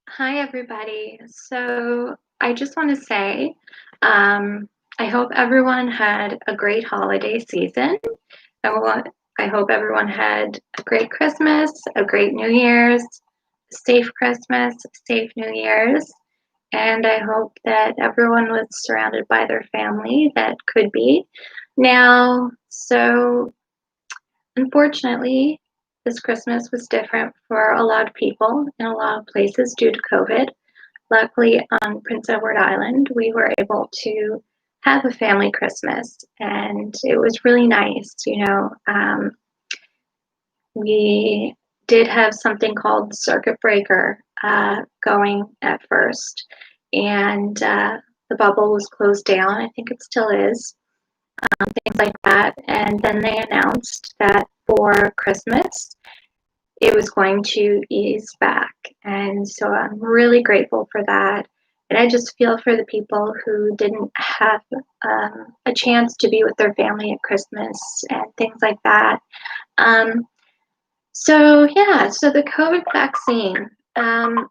Hi, everybody. So I just want to say, um, I hope everyone had a great holiday season. I, want, I hope everyone had a great Christmas, a great New Year's, safe Christmas, safe New Year's, and I hope that everyone was surrounded by their family that could be. Now, so unfortunately, this Christmas was different for a lot of people in a lot of places due to COVID. Luckily, on Prince Edward Island, we were able to have a family Christmas, and it was really nice. We did have something called Circuit Breaker going at first, and the bubble was closed down. I think it still is, things like that. And then they announced that for Christmas, it was going to ease back. And so I'm really grateful for that. And I just feel for the people who didn't have a chance to be with their family at Christmas and things like that. Um, so the COVID vaccine, um,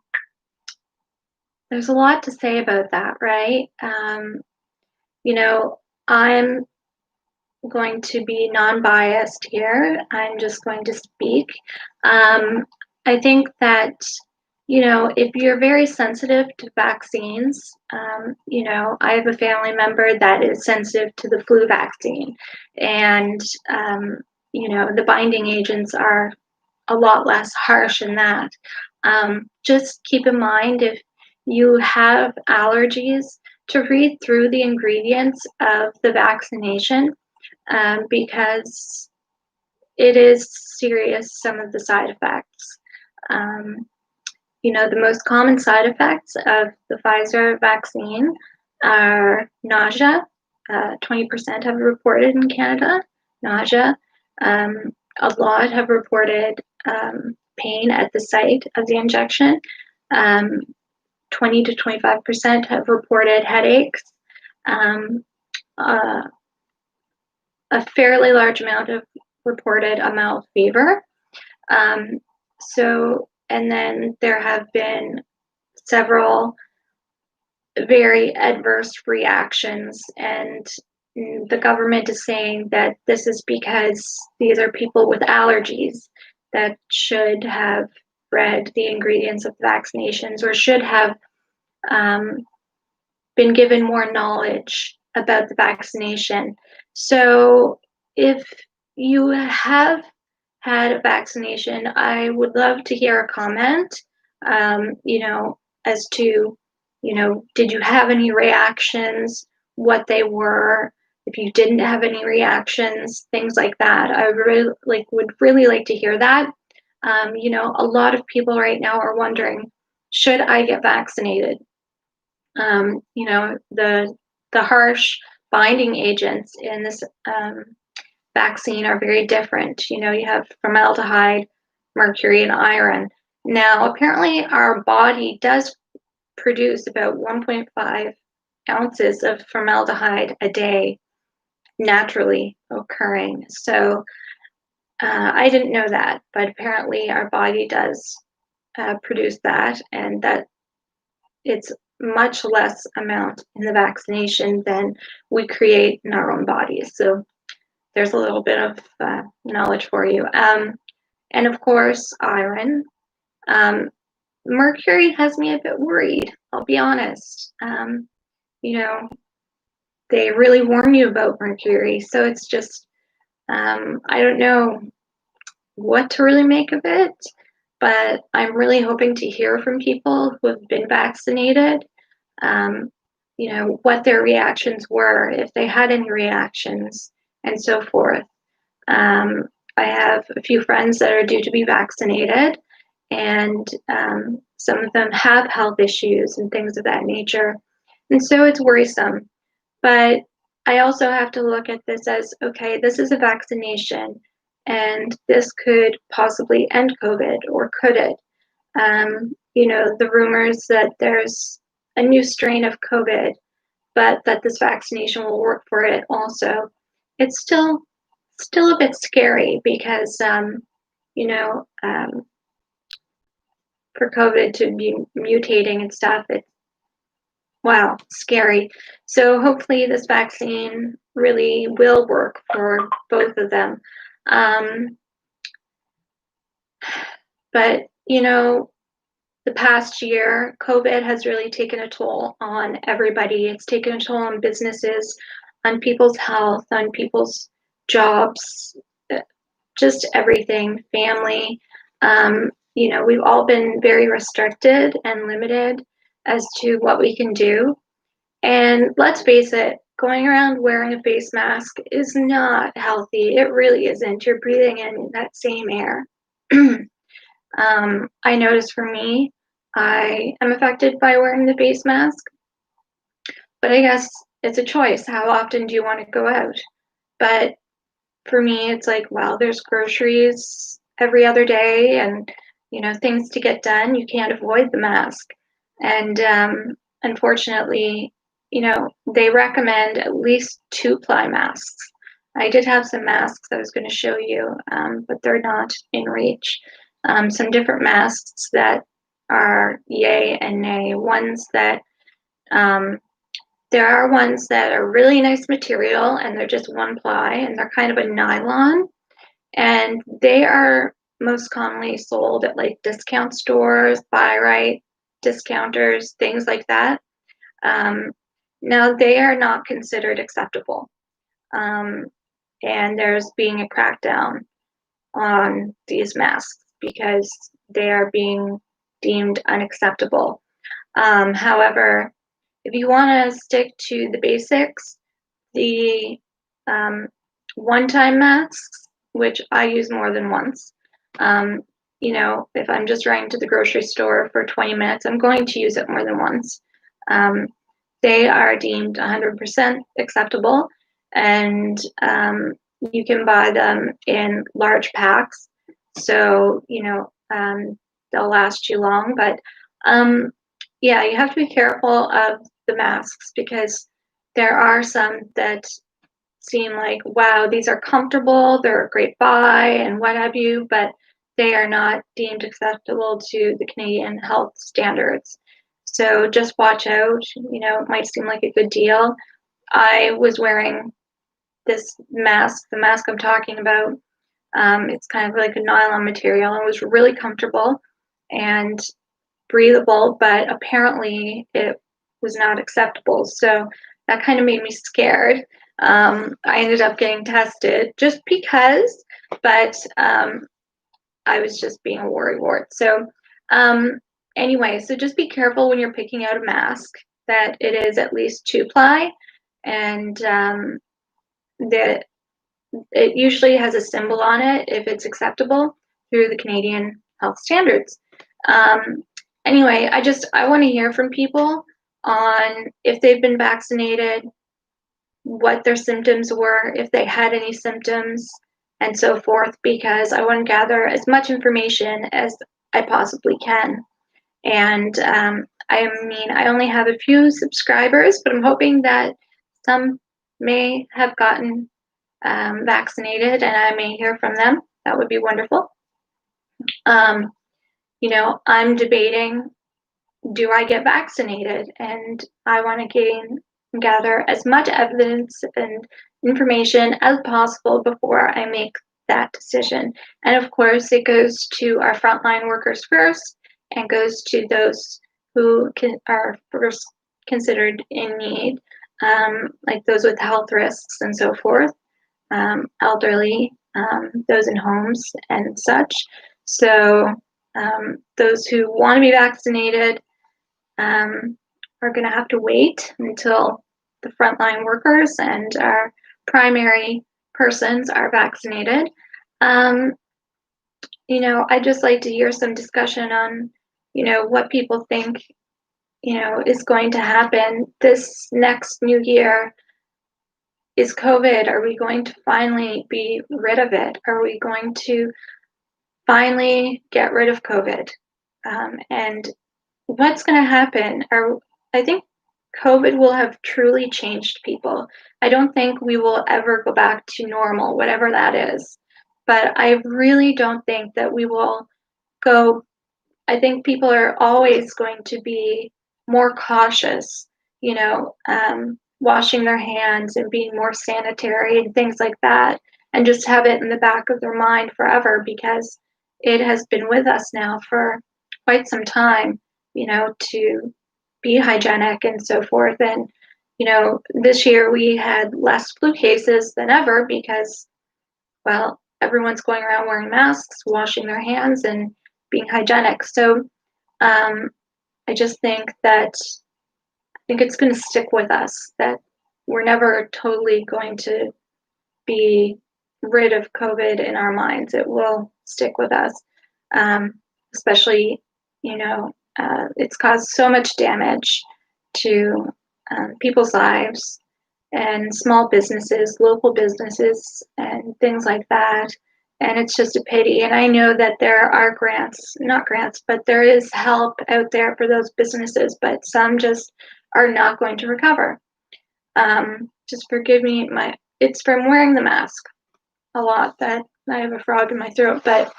there's a lot to say about that, right? You know, I'm going to be non-biased here. I'm just going to speak. Um, I think that, if you're very sensitive to vaccines, I have a family member that is sensitive to the flu vaccine, and the binding agents are a lot less harsh in that. Just keep in mind if you have allergies to read through the ingredients of the vaccination, because it is serious, some of the side effects. Um, the most common side effects of the Pfizer vaccine are nausea. 20% have reported in Canada, nausea. Um, a lot have reported pain at the site of the injection. Um, 20 to 25% have reported headaches. Um, uh, a fairly large amount of reported a mild fever. Um, and then there have been several very adverse reactions, and the government is saying that this is because these are people with allergies that should have read the ingredients of vaccinations or should have um, been given more knowledge about the vaccination. So if you have had a vaccination, I would love to hear a comment, as to, did you have any reactions, what they were, if you didn't have any reactions, things like that. I would really like to hear that. A lot of people right now are wondering, should I get vaccinated? The harsh binding agents in this vaccine are very different. You have formaldehyde, mercury, and iron. Now, apparently, our body does produce about 1.5 ounces of formaldehyde a day naturally occurring. So I didn't know that, but apparently our body does produce that, and that it's much less amount in the vaccination than we create in our own bodies. So there's a little bit of knowledge for you. And of course, iron. Um, Mercury has me a bit worried, I'll be honest. You know, they really warn you about mercury. So it's just, I don't know what to really make of it, but I'm really hoping to hear from people who have been vaccinated, um, what their reactions were, if they had any reactions, and so forth. Um, I have a few friends that are due to be vaccinated, and some of them have health issues and things of that nature. And so it's worrisome. But I also have to look at this as, okay, this is a vaccination, and this could possibly end COVID, or could it? The rumors that there's a new strain of COVID, but that this vaccination will work for it also. It's still a bit scary because you know um, for COVID to be mutating and stuff. It's wow, scary. So hopefully this vaccine really will work for both of them. Um, but the past year, COVID has really taken a toll on everybody. It's taken a toll on businesses, on people's health, on people's jobs, just everything, family. We've all been very restricted and limited as to what we can do. And let's face it, going around wearing a face mask is not healthy. It really isn't. You're breathing in that same air. I notice for me, I am affected by wearing the face mask, but I guess it's a choice. How often do you want to go out? But for me, it's like, well, there's groceries every other day and, things to get done. You can't avoid the mask. And unfortunately, they recommend at least two-ply masks. I did have some masks I was going to show you, but they're not in reach. Some different masks that are yay and nay. Um, there are ones that are really nice material and they're just one ply and they're kind of a nylon, and they are most commonly sold at like discount stores, buy right discounters, things like that. Um, Now they are not considered acceptable, um, and there's being a crackdown on these masks because they are being deemed unacceptable. However, if you want to stick to the basics, the um, one-time masks, which I use more than once. Um, if I'm just running to the grocery store for 20 minutes, I'm going to use it more than once. Um, they are deemed 100% acceptable, and you can buy them in large packs, so they'll last you long. But yeah, you have to be careful of the masks because there are some that seem like, wow, these are comfortable, they're a great buy, and what have you, but they are not deemed acceptable to the Canadian health standards. So just watch out. It might seem like a good deal. I was wearing this mask, the mask I'm talking about. It's kind of like a nylon material and was really comfortable and breathable, but apparently it was not acceptable. So that kind of made me scared. I ended up getting tested just because, but I was just being a worrywart. So anyway, so just be careful when you're picking out a mask that it is at least two-ply, and that it usually has a symbol on it if it's acceptable through the Canadian health standards. Um, anyway, I want to hear from people on if they've been vaccinated, what their symptoms were, if they had any symptoms, and so forth, because I want to gather as much information as I possibly can. And I only have a few subscribers, but I'm hoping that some may have gotten vaccinated and I may hear from them. That would be wonderful. Um, I'm debating, do I get vaccinated? And I want to gather as much evidence and information as possible before I make that decision. And of course, it goes to our frontline workers first and goes to those who are first considered in need, like those with health risks and so forth, elderly, those in homes and such. So those who want to be vaccinated are going to have to wait until the frontline workers and our primary persons are vaccinated. Um, I'd just like to hear some discussion on, what people think, is going to happen this next new year. Is COVID, are we going to finally be rid of it? Are we going to finally get rid of COVID? And what's going to happen? I think COVID will have truly changed people. I don't think we will ever go back to normal, whatever that is. But I really don't think that we will go I think people are always going to be more cautious, washing their hands and being more sanitary and things like that, and just have it in the back of their mind forever because it has been with us now for quite some time, to be hygienic and so forth. And, this year we had less flu cases than ever because, well, everyone's going around wearing masks, washing their hands, and being hygienic. So um, I just think it's going to stick with us that we're never totally going to be rid of COVID in our minds. It will stick with us, um, especially, it's caused so much damage to people's lives and small businesses, local businesses, and things like that. And it's just a pity. And I know that there are grants, not grants, but there is help out there for those businesses, but some just are not going to recover. Just forgive me, it's from wearing the mask a lot that I have a frog in my throat, but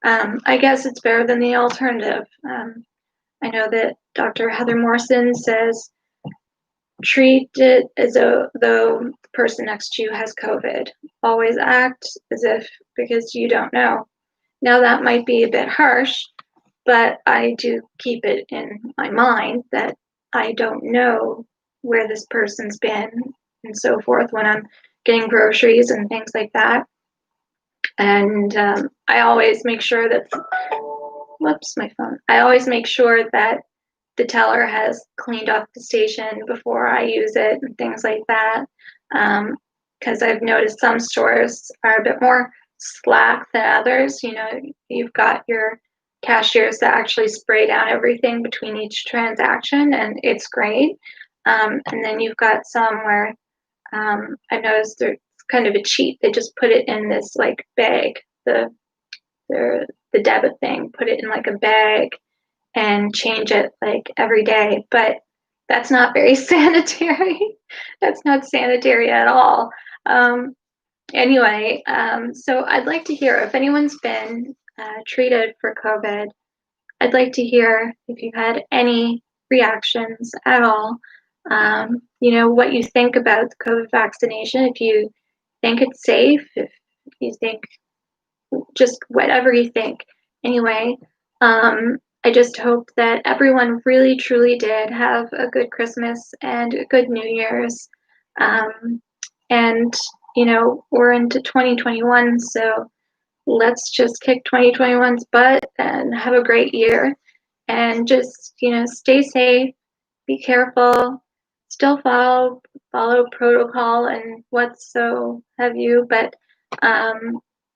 I guess it's better than the alternative. I know that Dr. Heather Morrison says treat it as though the person next to you has COVID. Always act as if because you don't know. Now that might be a bit harsh, but I do keep it in my mind that I don't know where this person's been and so forth when I'm getting groceries and things like that. And I always make sure that, whoops, my phone. I always make sure that the teller has cleaned off the station before I use it and things like that. Because I've noticed some stores are a bit more slack than others. You've got your cashiers that actually spray down everything between each transaction, and it's great. And then you've got some where I've noticed they're kind of a cheat. They just put it in this like bag, the debit thing, put it in like a bag and change it like every day. But that's not very sanitary. That's not sanitary at all. Anyway, so I'd like to hear if anyone's been treated for COVID. I'd like to hear if you had any reactions at all. What you think about the COVID vaccination, if you think it's safe, if you think just whatever you think. Anyway, I just hope that everyone really truly did have a good Christmas and a good New Year's. And, we're into 2021, so let's just kick 2021's butt and have a great year and just, stay safe, be careful, still follow protocol and what's so have you, but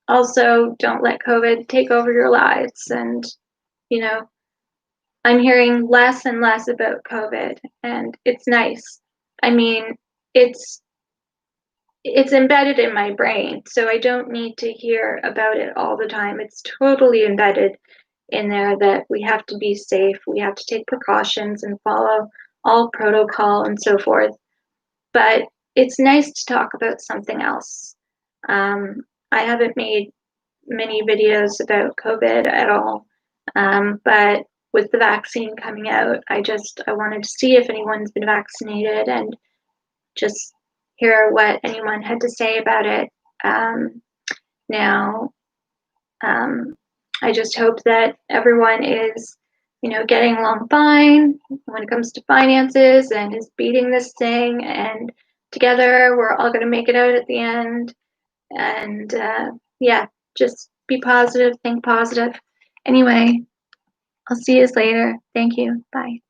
also don't let COVID take over your lives. And, you know, I'm hearing less and less about COVID, and it's nice. I mean, it's it's embedded in my brain, so I don't need to hear about it all the time. It's totally embedded in there that we have to be safe, we have to take precautions and follow all protocol and so forth. But it's nice to talk about something else. I haven't made many videos about COVID at all, but with the vaccine coming out, I wanted to see if anyone's been vaccinated and just hear what anyone had to say about it. Now, I just hope that everyone is, getting along fine when it comes to finances and is beating this thing. And together, we're all going to make it out at the end. And yeah, just be positive, think positive. Anyway, I'll see you later. Thank you. Bye.